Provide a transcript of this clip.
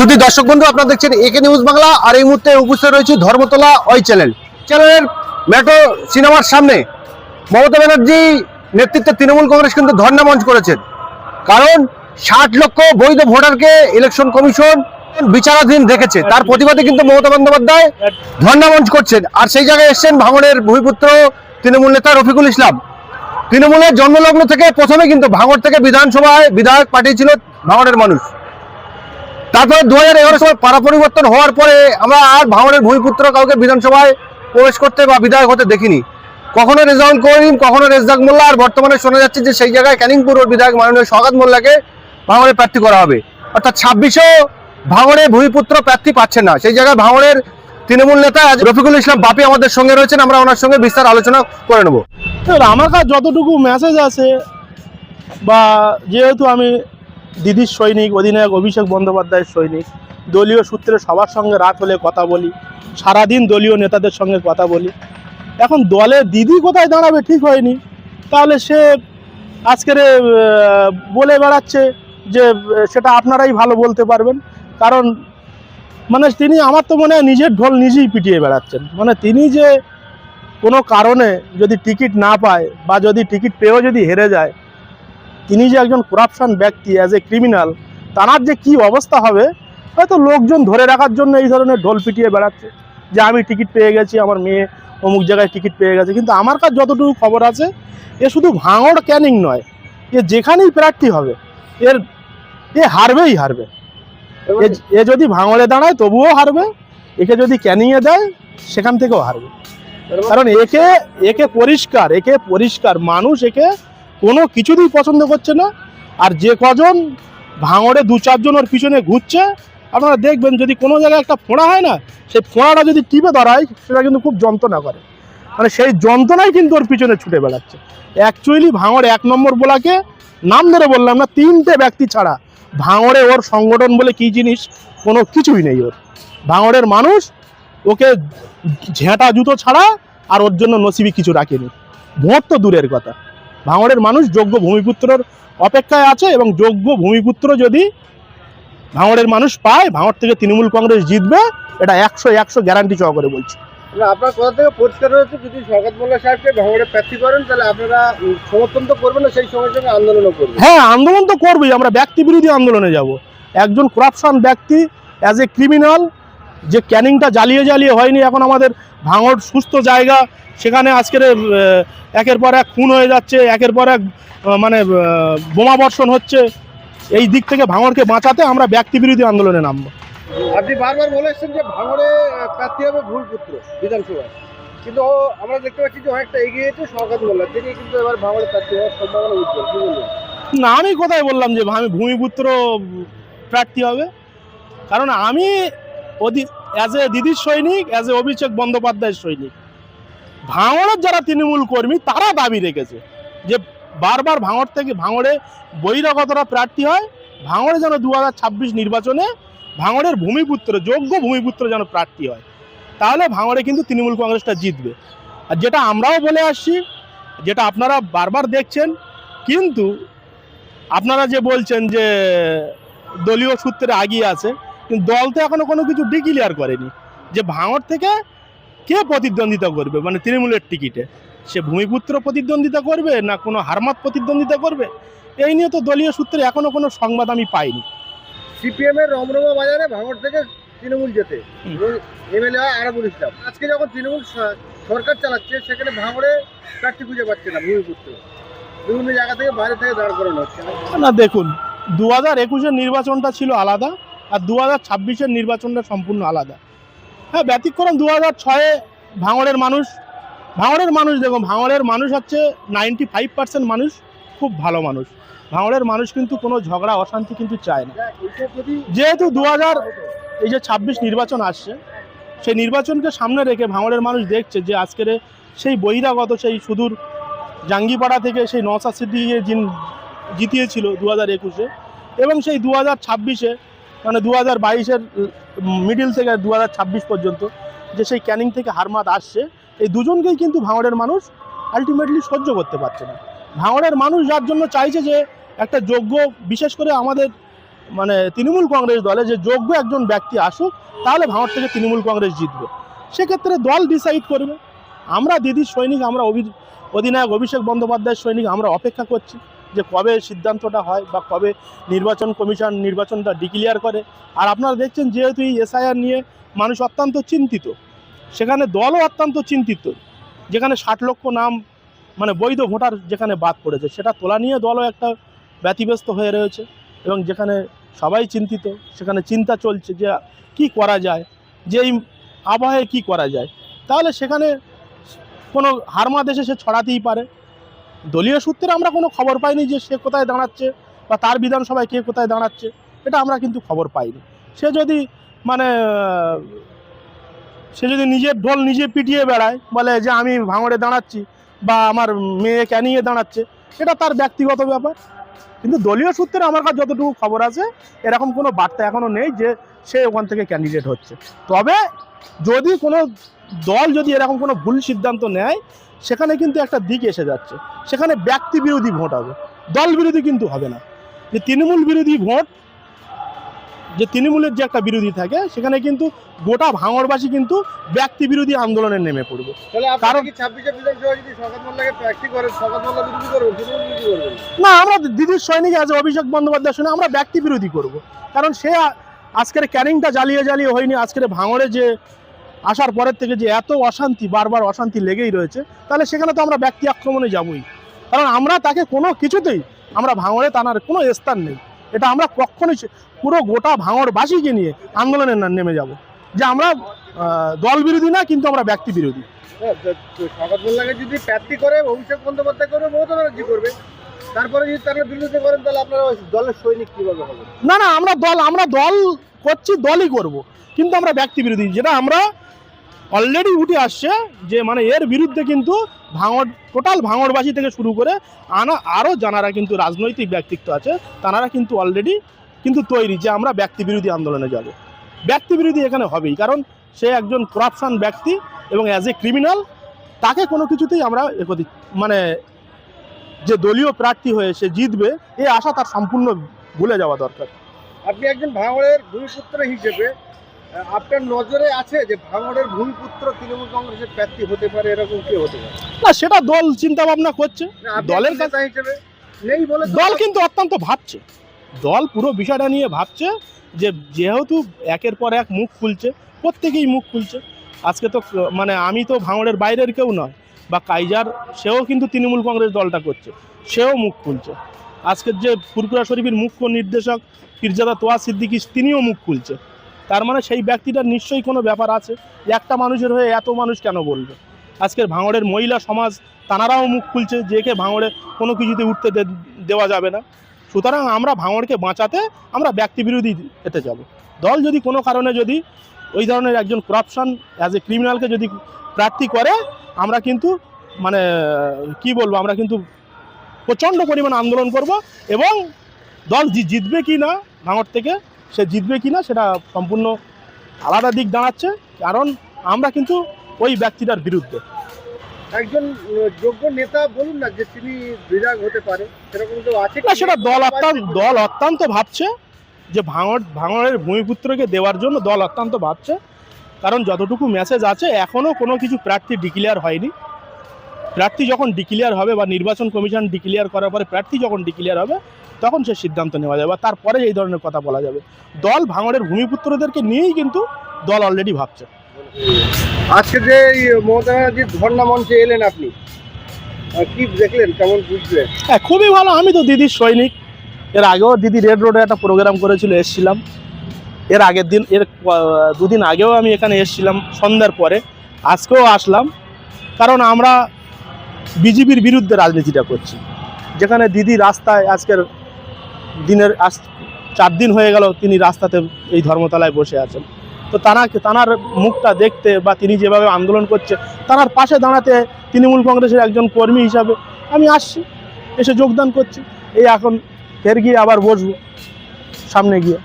শুধু দর্শক বন্ধু, আপনারা দেখছেন একে নিউজ বাংলা। আর এই মুহূর্তে উপস্থিত রয়েছে ধর্মতলা ওই চ্যানেলের মেট্রো সিনেমার সামনে মমতা ব্যানার্জি নেতৃত্বে তৃণমূল কংগ্রেস কিন্তু ধর্ণা মঞ্চ করেছেন। কারণ 60 লক্ষ বৈধ ভোটারকে ইলেকশন কমিশন বিচারাধীন রেখেছে, তার প্রতিবাদে কিন্তু মমতা বন্দ্যোপাধ্যায় ধর্ণা মঞ্চ করছেন। আর সেই জায়গায় এসছেন ভাঙড়ের ভূমিপুত্র তৃণমূল নেতা রফিকুল ইসলাম। তৃণমূলের জন্মলগ্ন থেকে প্রথমে কিন্তু ভাঙড় থেকে বিধানসভায় বিধায়ক পাঠিয়েছিল ভাঙড়ের মানুষ। তারপরে 2011 সালে পাড়া পরিবর্তন হওয়ার পরে আমরা আর ভাঙড়ের ভূমিপুত্র কাউকে বিধানসভায় প্রবেশ করতে বা বিধায়ক হতে দেখিনি। কখনো রেজাউল করিম, কখনো রেজ্জাক মোল্লা, আর বর্তমানে শোনা যাচ্ছে যে সেই জায়গায় ক্যানিং পৌর বিধায়ক মাননীয় সওগাত মোল্লাকে ভাঙড়ে প্রার্থী করা হবে। অর্থাৎ 26-এও ভাঙড়ে ভূমিপুত্র প্রার্থী পাচ্ছেন না। সেই জায়গায় ভাঙড়ের তৃণমূল নেতা রফিকুল ইসলাম বাপি আমাদের সঙ্গে রয়েছেন, আমরা ওনার সঙ্গে বিস্তার আলোচনা করে নেব। আমার কাছে যতটুকু মেসেজ আছে, বা যেহেতু আমি দিদির সৈনিক, অধিনায়ক অভিষেক বন্দ্যোপাধ্যায়ের সৈনিক, দলীয় সূত্রে সবার সঙ্গে রাত হলে কথা বলি, সারাদিন দলীয় নেতাদের সঙ্গে কথা বলি। এখন দলে দিদি কোথায় দাঁড়াবে ঠিক হয়নি, তাহলে সে আজকের বলে বেড়াচ্ছে যে সেটা আপনারাই ভালো বলতে পারবেন। কারণ মানে তিনি, আমার তো মনে হয় নিজের ঢোল নিজেই পিটিয়ে বেড়াচ্ছেন। মানে তিনি যে কোনো কারণে যদি টিকিট না পায়, বা যদি টিকিট পেয়েও যদি হেরে যায়, তিনি যে একজন করাপশন ব্যক্তি, অ্যাজ এ ক্রিমিনাল, তার যে কি অবস্থা হবে, হয়তো লোকজন ধরে রাখার জন্য এই ধরনের ঢোল পিটিয়ে বেড়াচ্ছে যে আমি টিকিট পেয়ে গেছি, আমার মেয়ে অমুক জায়গায় টিকিট পেয়ে গেছে। কিন্তু আমার কাছে যতটুকু খবর আছে, এ শুধু ভাঙড় ক্যানিং নয়, এ যেখানেই প্রার্থী হবে এ হারবেই হারবে। এ যদি ভাঙড়ে দাঁড়ায় তবুও হারবে, একে যদি ক্যানিংয়ে দেয় সেখান থেকেও হারবে। কারণ একে পরিষ্কার মানুষ একে কোনো কিছুতেই পছন্দ করছে না। আর যে কজন ভাঙড়ে 2-4 জন ওর পিছনে ঘুরছে, আপনারা দেখবেন যদি কোনো জায়গায় একটা ফোঁড়া হয় না, সেই ফোঁড়াটা যদি টিপে ধরায় সেটা কিন্তু খুব যন্ত্রণা করে। মানে সেই যন্ত্রণাই কিন্তু ওর পিছনে ছুটে বেড়াচ্ছে। অ্যাকচুয়ালি ভাঙড় 1 নম্বর বোলাকে নাম ধরে বললাম না, 3টে ব্যক্তি ছাড়া ভাঙড়ে ওর সংগঠন বলে কি জিনিস কোনো কিছুই নেই। ওর ভাঙড়ের মানুষ ওকে ঝেঁটা জুতো ছাড়া আর ওর জন্য নসিবি কিছু রাখেনি। ভোট তো দূরের কথা, ভাঙড়ের মানুষ যোগ্য ভূমিপুত্রর অপেক্ষায় আছে। এবং যোগ্য ভূমিপুত্র যদি ভাঙড়ের মানুষ পায়, ভাঙড় থেকে তৃণমূল কংগ্রেস জিতবে, এটা 100 গ্যারান্টি সহকারে বলছি। আপনার কথা থেকে পরিষ্কার হয়েছে, যদি সওগাত মোল্লা সাহেবকে ভাঙড়ে প্রার্থী করেন তাহলে আপনারা সমর্থন তো করবেন না, সেই সঙ্গে সঙ্গে আন্দোলনও করবেন। হ্যাঁ, আন্দোলন তো করবেই, আমরা ব্যক্তি বিরোধী আন্দোলনে যাব। একজন করাপশন ব্যক্তি, অ্যাজ এ ক্রিমিনাল, যে ক্যানিংটা জ্বালিয়ে হয়নি, এখন আমাদের ভাঙড় সুস্থ জায়গা, সেখানে আজকের একের পর এক খুন হয়ে যাচ্ছে, একের পর এক মানে বোমা বর্ষণ হচ্ছে। এই দিক থেকে ভাঙড়কে বাঁচাতে আমরা ব্যক্তি বিরোধী আন্দোলনে নামবো। আপনি বারবার বলেছেন যে ভাঙড়ে প্রার্থী হবে ভূমিপুত্র বিধানসভায়, কিন্তু আমরা দেখতে পাচ্ছি যে অনেকটা এগিয়েছে সওগাত মোল্লা, তিনি কিন্তু এবার ভাঙড়ে প্রার্থী হওয়ার সম্ভাবনা উজ্জ্বল। কি বলবেন? না, আমি কোথায় বললাম যে আমি ভূমিপুত্র প্রার্থী হবে? কারণ আমি অ্যাজ এ দিদির সৈনিক, অ্যাজ এ অভিষেক বন্দ্যোপাধ্যায়ের সৈনিক, ভাঙড়ের যারা তৃণমূল কর্মী তারা দাবি রেখেছে যে বারবার ভাঙড়ে বহিরাগতরা প্রার্থী হয়, ভাঙড়ে যেন 2026 নির্বাচনে ভাঙড়ের ভূমিপুত্র, যোগ্য ভূমিপুত্র যেন প্রার্থী হয়। তাহলে ভাঙড়ে কিন্তু তৃণমূল কংগ্রেসটা জিতবে। আর যেটা আমরাও বলে আসছি, যেটা আপনারা বারবার দেখছেন, কিন্তু আপনারা যে বলছেন যে দলীয় সূত্রে আগিয়ে আছে, কিন্তু দল তো এখনো কোনো কিছু ডিক্লিয়ার করেনি যে ভাঙড় থেকে কে প্রতিদ্বন্দ্বিতা করবে, মানে তৃণমূলের টিকিটে সে ভূমিপুত্র প্রতিদ্বন্দ্বিতা করবে না কোনো হারমাত প্রতিদ্বন্দ্বিতা করবে, এই নিয়ে তো দলীয় সূত্রে এখনো কোনো সংবাদ আমি পাইনি। সিপিএম এর রমরমা বাজারে ভাঙড় থেকে তৃণমূল যেতে এমএলএ হয় আরাবুল ইসলাম। আজকে যখন তৃণমূল সরকার চালাচ্ছে, সেখানে ভাঙড়ে প্রার্থী খুঁজে পাচ্ছে না ভূমিপুত্র, বিভিন্ন জায়গা থেকে বাইরে থেকে দাঁড় করানো হচ্ছে না। দেখুন, 2021-এর নির্বাচনটা ছিল আলাদা, আর 2026-এর নির্বাচনটা সম্পূর্ণ আলাদা। হ্যাঁ, ব্যতিক্রম 2006-এ ভাঙড়ের মানুষ দেখুন, ভাঙড়ের মানুষ হচ্ছে 95% মানুষ খুব ভালো মানুষ। ভাঙড়ের মানুষ কিন্তু কোনো ঝগড়া অশান্তি কিন্তু চায় না। যেহেতু 2026 নির্বাচন আসছে, সেই নির্বাচনকে সামনে রেখে ভাঙড়ের মানুষ দেখছে যে আজকের সেই বহিরাগত, সেই সুদূর জাঙ্গিপাড়া থেকে সেই নওশাদ সিদ্দিকীকে জিতিয়েছিল 2021-এ, এবং সেই 2026-এ মানে 2022-এর মিডিল থেকে 2026 পর্যন্ত যে সেই ক্যানিং থেকে হারমাত আসছে, এই দুজনকেই কিন্তু ভাঙড়ের মানুষ আলটিমেটলি সহ্য করতে পারছে না। ভাঙড়ের মানুষ যার জন্য চাইছে যে একটা যোগ্য, বিশেষ করে আমাদের মানে তৃণমূল কংগ্রেস দলে যে যোগ্য একজন ব্যক্তি আসুক, তাহলে ভাঙড় থেকে তৃণমূল কংগ্রেস জিতবে। সেক্ষেত্রে দল ডিসাইড করবে। আমরা দিদির সৈনিক, আমরা অধিনায়ক অভিষেক বন্দ্যোপাধ্যায়ের সৈনিক, আমরা অপেক্ষা করছি যে কবে সিদ্ধান্তটা হয় বা কবে নির্বাচন কমিশন নির্বাচনটা ডিক্লিয়ার করে। আর আপনারা দেখছেন যেহেতু এই এসআইআর নিয়ে মানুষ অত্যন্ত চিন্তিত, সেখানে দলও অত্যন্ত চিন্তিত। যেখানে 60 লক্ষ নাম মানে বৈধ ভোটার যেখানে বাদ পড়েছে, সেটা তোলা নিয়ে দলও একটা ব্যতিব্যস্ত হয়ে রয়েছে। এবং যেখানে সবাই চিন্তিত, সেখানে চিন্তা চলছে যে কি করা যায়, যে এই আবহাওয়ায় কী করা যায়। তাহলে সেখানে কোনো হারমা দেশে সে ছড়াতেই পারে। দলীয় সূত্রে আমরা কোনো খবর পাইনি যে সে কোথায় দাঁড়াচ্ছে বা তার বিধানসভায় কে কোথায় দাঁড়াচ্ছে, এটা আমরা কিন্তু খবর পাইনি। সে যদি মানে নিজের ঢোল নিজে পিটিয়ে বেড়ায়, বলে যে আমি ভাঙড়ে দাঁড়াচ্ছি বা আমার মেয়ে ক্যানিংয়ে দাঁড়াচ্ছে, এটা তার ব্যক্তিগত ব্যাপার। কিন্তু দলীয় সূত্রে আমার কাছে যতটুকু খবর আছে, এরকম কোনো বার্তা এখনও নেই যে সে ওখান থেকে ক্যান্ডিডেট হচ্ছে। তবে যদি কোনো দল যদি এরকম কোনো ভুল সিদ্ধান্ত নেয়, সেখানে কিন্তু একটা দিক এসে যাচ্ছে, সেখানে ব্যক্তি বিরোধী ভোট হবে, দল বিরোধী কিন্তু হবে না। যে তৃণমূল বিরোধী ভোট, যে তৃণমূলের যে একটা বিরোধী থাকে, সেখানে কিন্তু গোটা ভাঙড়বাসী কিন্তু ব্যক্তি বিরোধী আন্দোলনে নেমে পড়বে। কারণ 26 বিধানসভা যদি শওকত মোল্লাকে প্রার্থী করে, শওকত মোল্লা বিরোধী করবেন, তৃণমূল বিরোধী করবেন না? আমরা দিদির সৈনিক আছে অভিষেক বন্দ্যোপাধ্যায় শুনে আমরা ব্যক্তি বিরোধী করব। কারণ সে আজকের ক্যানিংটা জ্বালিয়ে হয়নি, আজকের ভাঙড়ে যে আসার পরের থেকে যে এত অশান্তি, বারবার অশান্তি লেগেই রয়েছে, তাহলে সেখানে তো আমরা ব্যক্তি আক্রমণে যাবই। কারণ আমরা তাকে কোনো কিছুতেই, আমরা ভাঙড়ে টানার কোনো স্থান নেই। এটা আমরা কখনোই পুরো গোটা ভাঙড়বাসীকে নিয়ে আন্দোলনে নেমে যাব যে আমরা দল বিরোধী না, কিন্তু আমরা ব্যক্তি বিরোধী। শওকত মোল্লাকে যদি প্রার্থী করে, অভিষেক বন্দ্যোপাধ্যায় করবে, মমতা ব্যানার্জি করবে, তারপরে যদি তারা বিরোধিতা করেন, তাহলে আপনারা দলের সৈনিক কিভাবে হবে? না, আমরা দল করছি, দলই করব, কিন্তু আমরা ব্যক্তি বিরোধী। যেটা আমরা অলরেডি উঠে আসছে যে মানে এর বিরুদ্ধে কিন্তু টোটাল ভাঙড়বাসী থেকে শুরু করে আরও যারা কিন্তু রাজনৈতিক ব্যক্তিত্ব আছে, তারা কিন্তু অলরেডি কিন্তু তৈরি যে আমরা ব্যক্তি বিরোধী আন্দোলনে যাব। ব্যক্তি বিরোধী এখানে হবেই, কারণ সে একজন করাপশন ব্যক্তি এবং অ্যাজ এ ক্রিমিনাল, তাকে কোনো কিছুতেই আমরা মানে যে দলীয় প্রার্থী হয়ে সে জিতবে, এই আশা তার সম্পূর্ণ ভুলে যাওয়া দরকার। আপনি একজন ভাঙড়ের ভূমিপুত্র হিসেবে আপনার নজরে আছে যে ভাঙড়ের ভূমিপুত্র তৃণমূল কংগ্রেসের প্রার্থী হতে পারে, এরকম কি হতে পারে? না, সেটা দল চিন্তা ভাবনা করছে, দলের কাছে হিসেবে নেই বলে দল কিন্তু অত্যন্ত ভাবছে। দল পুরো বিষয়টা নিয়ে ভাবছে যে যেহেতু একের পর এক মুখ খুলছে, প্রত্যেকেই মুখ খুলছে। আজকে তো মানে আমি তো ভাঙড়ের বাইরের কেউ নয়, বা কাইজার সেও কিন্তু তৃণমূল কংগ্রেস দলটা করছে, সেও মুখ খুলছে। আজকের যে ফুরফুরা শরীফের মুখ্য নির্দেশক পীরজাদা তোয়া সিদ্দিকী, তিনিও মুখ খুলছে। তার মানে সেই ব্যক্তিটার নিশ্চয়ই কোনো ব্যাপার আছে। একটা মানুষের হয়ে এত মানুষ কেন বলবে? আজকের ভাঙড়ের মহিলা সমাজ, তানারাও মুখ খুলছে যে একে ভাঙড়ে কোনো কিছুতে উঠতে দেওয়া যাবে না। সুতরাং আমরা ভাঙড়কে বাঁচাতে আমরা ব্যক্তি বিরোধী এতে যাব। দল যদি কোনো কারণে যদি ওই ধরনের একজন করাপশন অ্যাজ এ ক্রিমিনালকে যদি প্রার্থী করে, আমরা কিন্তু মানে কি বলবো, আমরা কিন্তু প্রচণ্ড পরিমাণ আন্দোলন করব। এবং দল জিতবে কি না ভাঙড় থেকে, সে জিতবে কি না সেটা সম্পূর্ণ আলাদা দিক দাঁড়াচ্ছে। কারণ আমরা কিন্তু ওই ব্যক্তিটার বিরুদ্ধে। একজন যোগ্য নেতা বলুন না যে তিনি বিধায়ক হতে পারে, সেরকম কেউ আছে না, সেটা দল অত্যন্ত ভাবছে যে ভাঙড়ের ভূমিপুত্রকে দেওয়ার জন্য দল অত্যন্ত ভাবছে। কারণ যতটুকু মেসেজ আছে, এখনও কোনো কিছু প্রার্থী ডিক্লেয়ার হয়নি। প্রার্থী যখন ডিক্লেয়ার হবে বা নির্বাচন কমিশন ডিক্লেয়ার করার পরে প্রার্থী যখন ডিক্লেয়ার হবে, তখন সে সিদ্ধান্ত নেওয়া যাবে, তারপরে এই ধরনের কথা বলা যাবে। দল ভাঙড়ের ভূমিপুত্রদেরকে নিয়েই কিন্তু দল অলরেডি ভাবছে। আজকে যে মমতা ব্যানার্জির ধর্ণা মঞ্চে এলেন, আপনি কি দেখলেন, কেমন বুঝলেন? হ্যাঁ, খুবই ভালো। আমি তো দিদির সৈনিক। এর আগেও দিদি রেড রোডে একটা প্রোগ্রাম করেছিল, এসেছিলাম। এর আগের দিন, এর 2 দিন আগেও আমি এখানে এসেছিলাম সন্ধ্যার পরে, আজকেও আসলাম। কারণ আমরা বিজেপির বিরুদ্ধে রাজনীতিটা করছি। যেখানে দিদি রাস্তায় আজকের দিনের 4 দিন হয়ে গেল তিনি রাস্তাতে এই ধর্মতলায় বসে আছেন। তো তানার মুখটা দেখতে বা তিনি যেভাবে আন্দোলন করছে, তার পাশে দাঁড়াতে তৃণমূল কংগ্রেসের একজন কর্মী হিসাবে আমি আসছি, এসে যোগদান করছি। এই এখন ফের গিয়ে আবার বসবো সামনে গিয়ে।